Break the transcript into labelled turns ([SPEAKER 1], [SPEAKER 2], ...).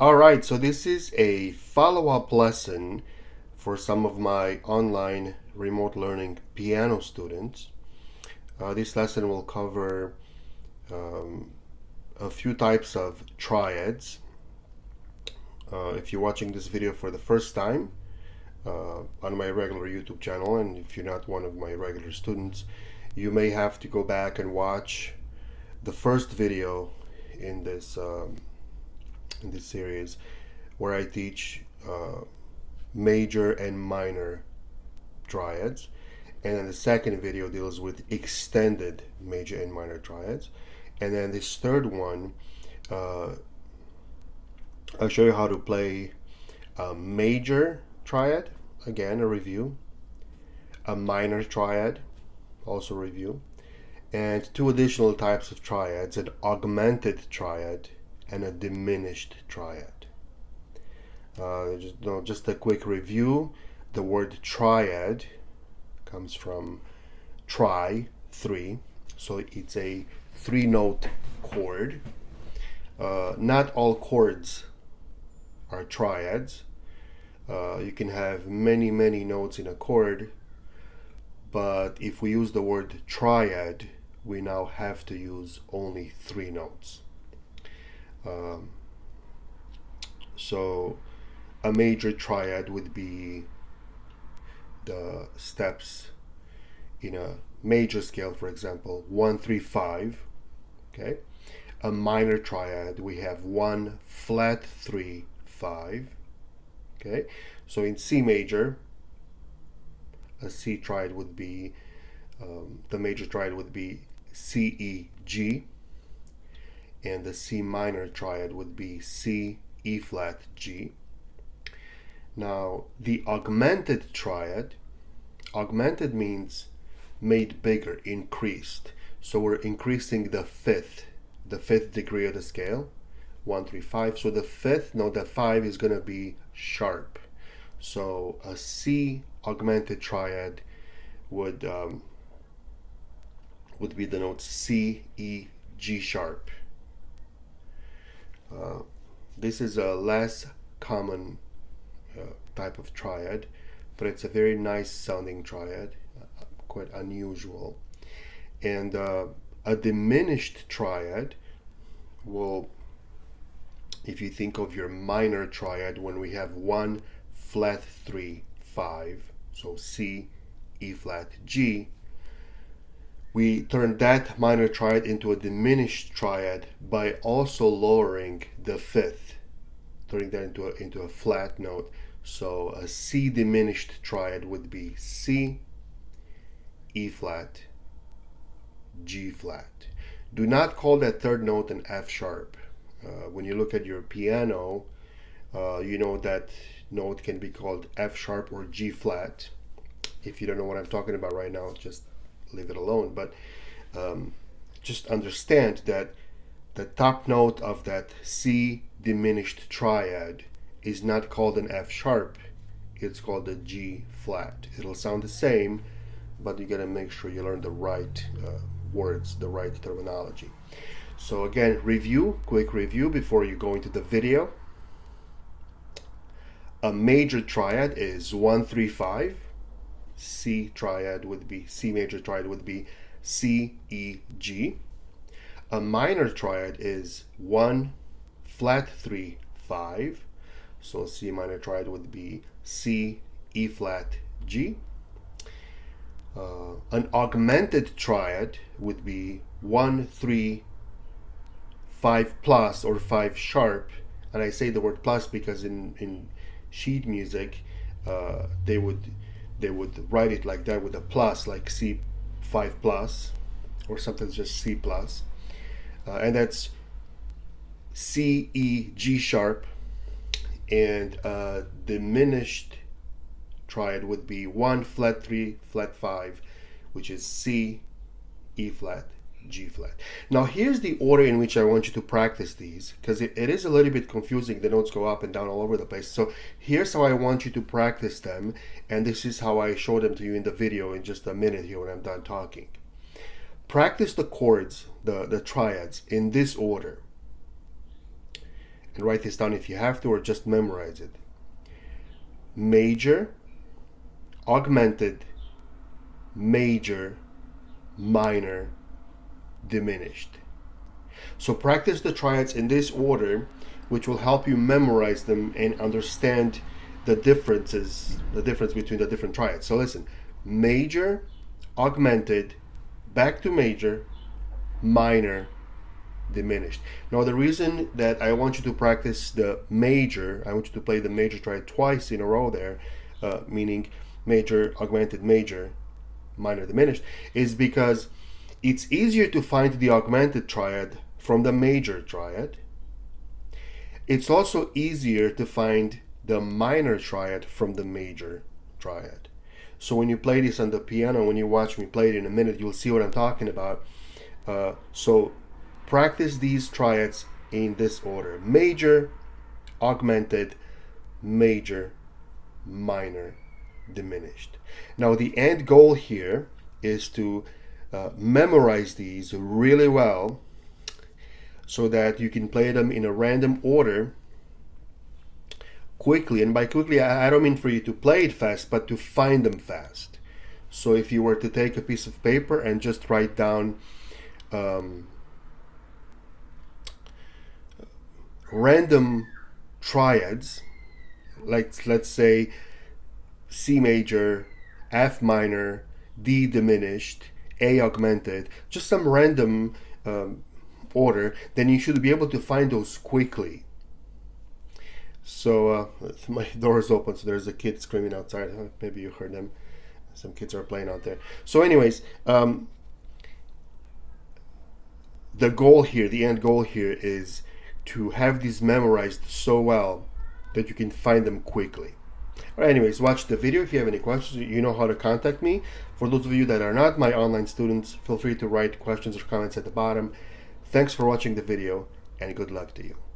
[SPEAKER 1] All right, so this is a follow-up lesson for some of my online remote learning piano students. This lesson will cover a few types of triads. If you're watching this video for the first time on my regular YouTube channel, and if you're not one of my regular students, you may have to go back and watch the first video in this series where I teach major and minor triads, and then the second video deals with extended major and minor triads, and then this third one I'll show you how to play a major triad, again a review, a minor triad, also review, and two additional types of triads, an augmented triad and a diminished triad. Just a quick review. The word triad comes from tri, three, so it's a three-note chord. Not all chords are triads. You can have many notes in a chord, but if we use the word triad, we now have to use only three notes. So a major triad would be the steps in a major scale, for example, 1, 3, 5. Okay. A minor triad, we have 1 flat 3, 5. Okay. So in C major, a C triad would be the major triad would be C, E, G, and the C minor triad would be C, E flat, G. Now the augmented triad, augmented means made bigger, increased. So we're increasing the fifth degree of the scale, 1, 3, 5. So the fifth note, the 5, is going to be sharp. So a C augmented triad would be the notes C, E, G sharp. This is a less common type of triad, but it's a very nice sounding triad, quite unusual. And a diminished triad will, if you think of your minor triad, when we have 1 flat 3, 5, so C, E flat, G, we turn that minor triad into a diminished triad by also lowering the fifth, turning that into a flat note. So a C diminished triad would be C, E flat, G flat. Do not call that third note an F sharp. When you look at your piano, you know that note can be called F sharp or G flat. If you don't know what I'm talking about right now, just leave it alone. But just understand that the top note of that C diminished triad is not called an F sharp, it's called a G flat. It'll sound the same, but you gotta make sure you learn the right words, the right terminology. So again, quick review before you go into the video. A major triad is 1, 3, 5. C major triad would be C, E, G. A minor triad is 1 flat 3, 5. So C minor triad would be C, E flat, G. An augmented triad would be 1, 3, 5 plus or 5 sharp. And I say the word plus because in sheet music they would write it like that with a plus, like C 5 plus, or sometimes just C plus. And that's C, E, G sharp. And a diminished triad would be 1 flat 3, flat 5, which is C, E flat, G flat. Now here's the order in which I want you to practice these, because it is a little bit confusing. The notes go up and down all over the place. So here's how I want you to practice them, and this is how I show them to you in the video in just a minute here when I'm done talking. Practice the chords, the triads, in this order. and write this down if you have to, or just memorize it. Major, augmented, major, minor, diminished. So practice the triads in this order, which will help you memorize them and understand the difference between the different triads. So listen: major, augmented, back to major, minor, diminished. Now the reason that I want you to practice the major, I want you to play the major triad twice in a row there, meaning major, augmented, major, minor, diminished, is because it's easier to find the augmented triad from the major triad. It's also easier to find the minor triad from the major triad. So when you play this on the piano, when you watch me play it in a minute, you'll see what I'm talking about. So practice these triads in this order: major, augmented, major, minor, diminished. Now the end goal here is to memorize these really well so that you can play them in a random order quickly. And by quickly, I don't mean for you to play it fast, but to find them fast. So if you were to take a piece of paper and just write down random triads, like let's say C major, F minor, D diminished, A augmented, just some random order, then you should be able to find those quickly. So my door is open, so there's a kid screaming outside. Maybe you heard them. Some kids are playing out there. So anyways, the goal here, the end goal here, is to have these memorized so well that you can find them quickly. All right, anyways, watch the video. If you have any questions, you know how to contact me. For those of you that are not my online students, feel free to write questions or comments at the bottom. Thanks for watching the video, and good luck to you.